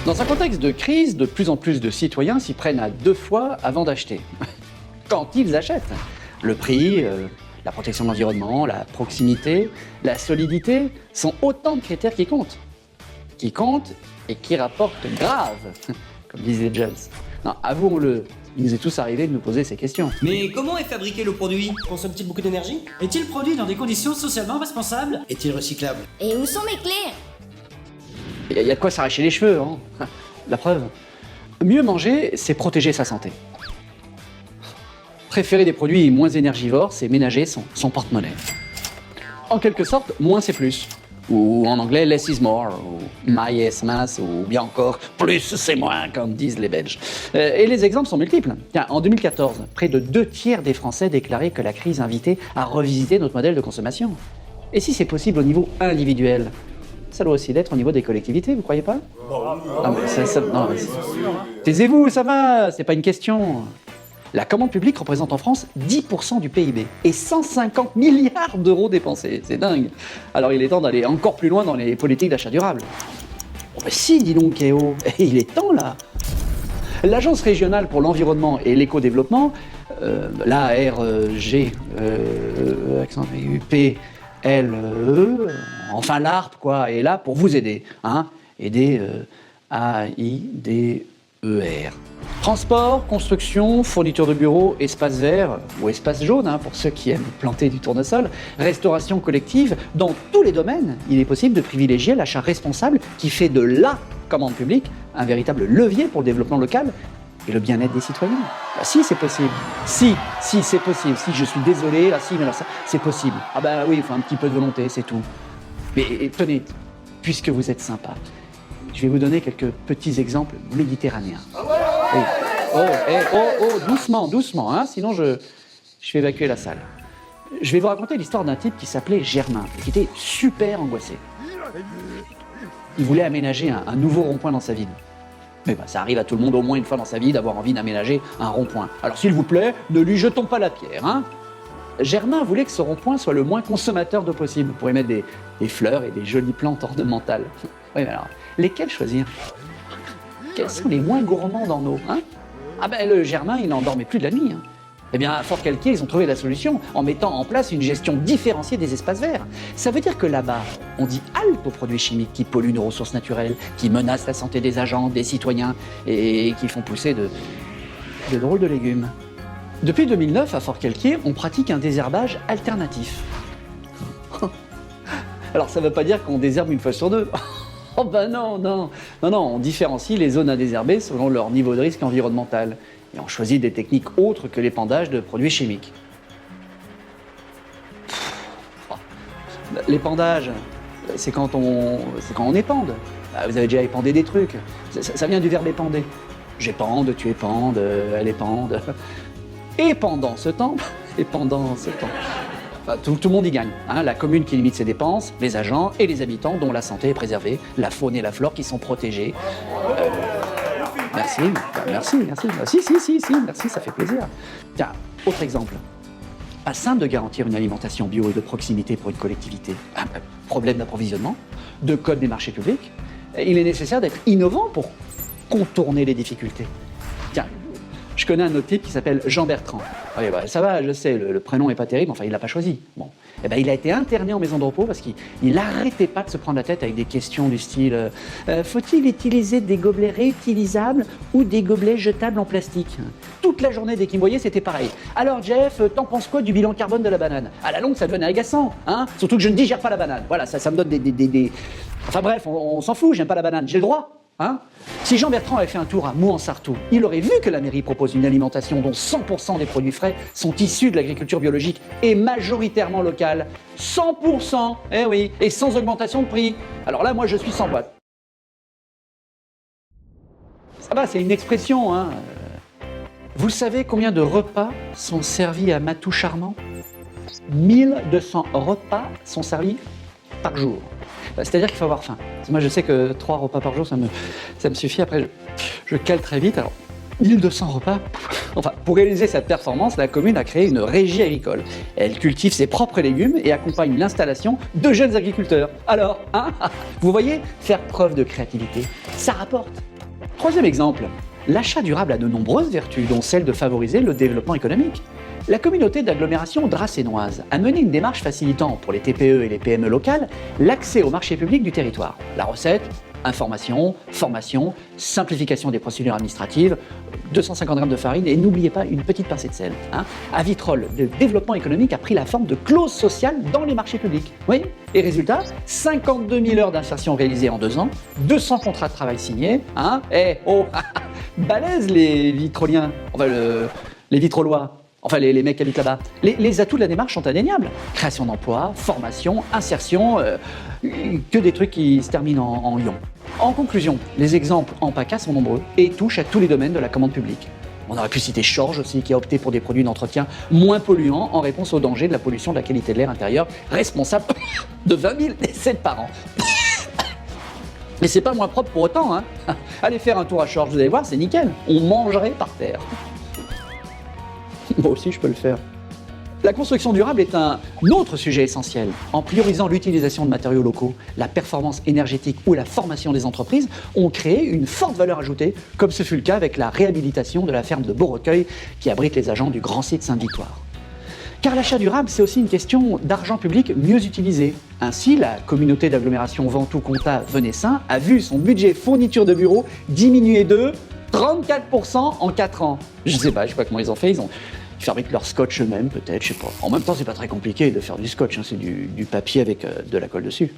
Dans un contexte de crise, de plus en plus de citoyens s'y prennent à 2 fois avant d'acheter. Quand ils achètent. Le prix, la protection de l'environnement, la proximité, la solidité sont autant de critères qui comptent. Qui comptent et qui rapportent grave, comme disait James. Non, avouons-le, il nous est tous arrivé de nous poser ces questions. Mais comment est fabriqué le produit? Consomme-t-il beaucoup d'énergie? Est-il produit dans des conditions socialement responsables? Est-il recyclable? Et où sont mes clés? Il y a de quoi s'arracher les cheveux, hein. La preuve. Mieux manger, c'est protéger sa santé. Préférer des produits moins énergivores, c'est ménager son porte-monnaie. En quelque sorte, moins c'est plus. Ou en anglais, less is more, ou my is mass, ou bien encore, plus c'est moins, comme disent les Belges. Et les exemples sont multiples. Tiens, en 2014, près de 2/3 des Français déclaraient que la crise invitait à revisiter notre modèle de consommation. Et si c'est possible au niveau individuel, ça doit aussi l'être au niveau des collectivités, vous croyez pas? Non, mais non, mais taisez-vous, ça va, c'est pas une question. La commande publique représente en France 10% du PIB et 150 milliards d'euros dépensés. C'est dingue. Alors il est temps d'aller encore plus loin dans les politiques d'achat durable. Oh, mais si, dis donc, Kéo, il est temps là. L'Agence régionale pour l'environnement et l'éco-développement, l'ARG, accent aigu, PLE, enfin l'ARP, quoi, est là pour vous aider. Hein, aider AIDER. Transport, construction, fourniture de bureaux, espace vert ou espace jaune, hein, pour ceux qui aiment planter du tournesol, restauration collective, dans tous les domaines, il est possible de privilégier l'achat responsable qui fait de la commande publique un véritable levier pour le développement local et le bien-être des citoyens. Bah, si, c'est possible. Si, c'est possible. Si, je suis désolé, si, mais alors ça, c'est possible. Ah bah oui, il faut un petit peu de volonté, c'est tout. Mais tenez, puisque vous êtes sympa, je vais vous donner quelques petits exemples méditerranéens. Oui. Doucement, hein, sinon je vais évacuer la salle. Je vais vous raconter l'histoire d'un type qui s'appelait Germain, et qui était super angoissé. Il voulait aménager un nouveau rond-point dans sa ville. Mais bah, ça arrive à tout le monde au moins une fois dans sa vie d'avoir envie d'aménager un rond-point. Alors s'il vous plaît, ne lui jetons pas la pierre, hein. Germain voulait que ce rond-point soit le moins consommateur d'eau possible, pour y mettre des fleurs et des jolies plantes ornementales. Oui, mais alors, lesquelles choisir? Quels sont les moins gourmands en eau, hein? Ah ben le Germain, il n'en dormait plus de la nuit, hein. Eh bien, à Fort-Calquier, ils ont trouvé la solution en mettant en place une gestion différenciée des espaces verts. Ça veut dire que là-bas, on dit halte aux produits chimiques qui polluent nos ressources naturelles, qui menacent la santé des agents, des citoyens et qui font pousser de drôles de légumes. Depuis 2009, à Fort-Calquier, on pratique un désherbage alternatif. Alors ça ne veut pas dire qu'on désherbe une fois sur deux. Oh ben non, on différencie les zones à désherber selon leur niveau de risque environnemental. Et on choisit des techniques autres que l'épandage de produits chimiques. L'épandage, c'est quand on épande. Vous avez déjà épandé des trucs. Ça vient du verbe épander. J'épande, tu épandes, elle épande. Et pendant ce temps, enfin, tout le monde y gagne. Hein, la commune qui limite ses dépenses, les agents et les habitants dont la santé est préservée, la faune et la flore qui sont protégées. Merci. Merci, ça fait plaisir. Tiens, autre exemple. Pas simple de garantir une alimentation bio et de proximité pour une collectivité. Problème d'approvisionnement, de code des marchés publics. Il est nécessaire d'être innovant pour contourner les difficultés. Tiens, je connais un autre type qui s'appelle Jean Bertrand. Oui, bah, ça va, je sais, le prénom est pas terrible, enfin il l'a pas choisi. Bon, eh ben, il a été interné en maison de repos parce qu'il n'arrêtait pas de se prendre la tête avec des questions du style faut-il utiliser des gobelets réutilisables ou des gobelets jetables en plastique? Toute la journée, dès qu'il me voyait, c'était pareil. Alors Jeff, t'en penses quoi du bilan carbone de la banane? À la longue, ça devenait agaçant, hein? Surtout que je ne digère pas la banane. Voilà, ça me donne des... Enfin bref, on s'en fout, j'aime pas la banane, j'ai le droit. Hein? Si Jean Bertrand avait fait un tour à Mouansartou, il aurait vu que la mairie propose une alimentation dont 100% des produits frais sont issus de l'agriculture biologique et majoritairement locale. 100%, eh oui, et sans augmentation de prix. Alors là, moi, je suis sans boîte. Ça va, c'est une expression, hein. Vous savez combien de repas sont servis à Matou Charmant? 1200 repas sont servis par jour. C'est-à-dire qu'il faut avoir faim. Moi, je sais que 3 repas par jour, ça me suffit. Après, je cale très vite. Alors, 1200 repas. Enfin, pour réaliser cette performance, la commune a créé une régie agricole. Elle cultive ses propres légumes et accompagne l'installation de jeunes agriculteurs. Alors, hein, vous voyez, faire preuve de créativité, ça rapporte. Troisième exemple, l'achat durable a de nombreuses vertus, dont celle de favoriser le développement économique. La communauté d'agglomération dracénoise a mené une démarche facilitant pour les TPE et les PME locales l'accès au marché public du territoire. La recette, information, formation, simplification des procédures administratives, 250 grammes de farine et n'oubliez pas une petite pincée de sel. À Vitrolles, le développement économique a pris la forme de clauses sociales dans les marchés publics. Oui. Et résultat, 52 000 heures d'insertion réalisées en 2 ans, 200 contrats de travail signés. Balèze les vitroliens, les vitrollois. Enfin, les mecs qui habitent là-bas. Les atouts de la démarche sont indéniables. Création d'emplois, formation, insertion, que des trucs qui se terminent en ion. En conclusion, les exemples en PACA sont nombreux et touchent à tous les domaines de la commande publique. On aurait pu citer Chorges aussi, qui a opté pour des produits d'entretien moins polluants en réponse au danger de la pollution de la qualité de l'air intérieur, responsable de 20 000 décès par an. Mais c'est pas moins propre pour autant, Allez faire un tour à Chorges, vous allez voir, c'est nickel. On mangerait par terre. Moi aussi, je peux le faire. La construction durable est un autre sujet essentiel. En priorisant l'utilisation de matériaux locaux, la performance énergétique ou la formation des entreprises, on crée une forte valeur ajoutée, comme ce fut le cas avec la réhabilitation de la ferme de Beaurecueil qui abrite les agents du grand site Sainte-Victoire. Car l'achat durable, c'est aussi une question d'argent public mieux utilisé. Ainsi, la communauté d'agglomération Ventoux-Comtat-Venessin a vu son budget fourniture de bureaux diminuer de 34% en 4 ans. Je sais pas comment ils ont fait, ils fabriquent leur scotch eux-mêmes, peut-être, je sais pas. En même temps, c'est pas très compliqué de faire du scotch, c'est du papier avec de la colle dessus.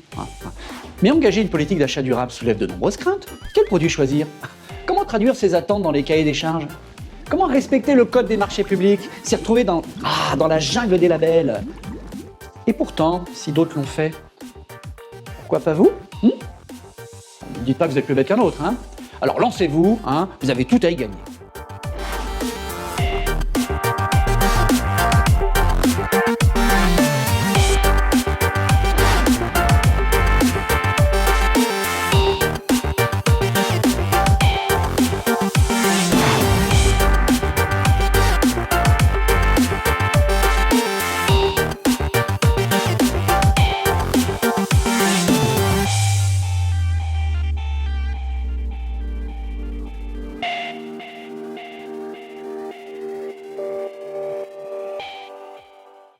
Mais engager une politique d'achat durable soulève de nombreuses craintes. Quel produit choisir? Comment traduire ses attentes dans les cahiers des charges? Comment respecter le code des marchés publics? S'y retrouver dans la jungle des labels? Et pourtant, si d'autres l'ont fait, pourquoi pas vous? Ne dites pas que vous êtes plus bête qu'un autre, Alors lancez-vous, vous avez tout à y gagner.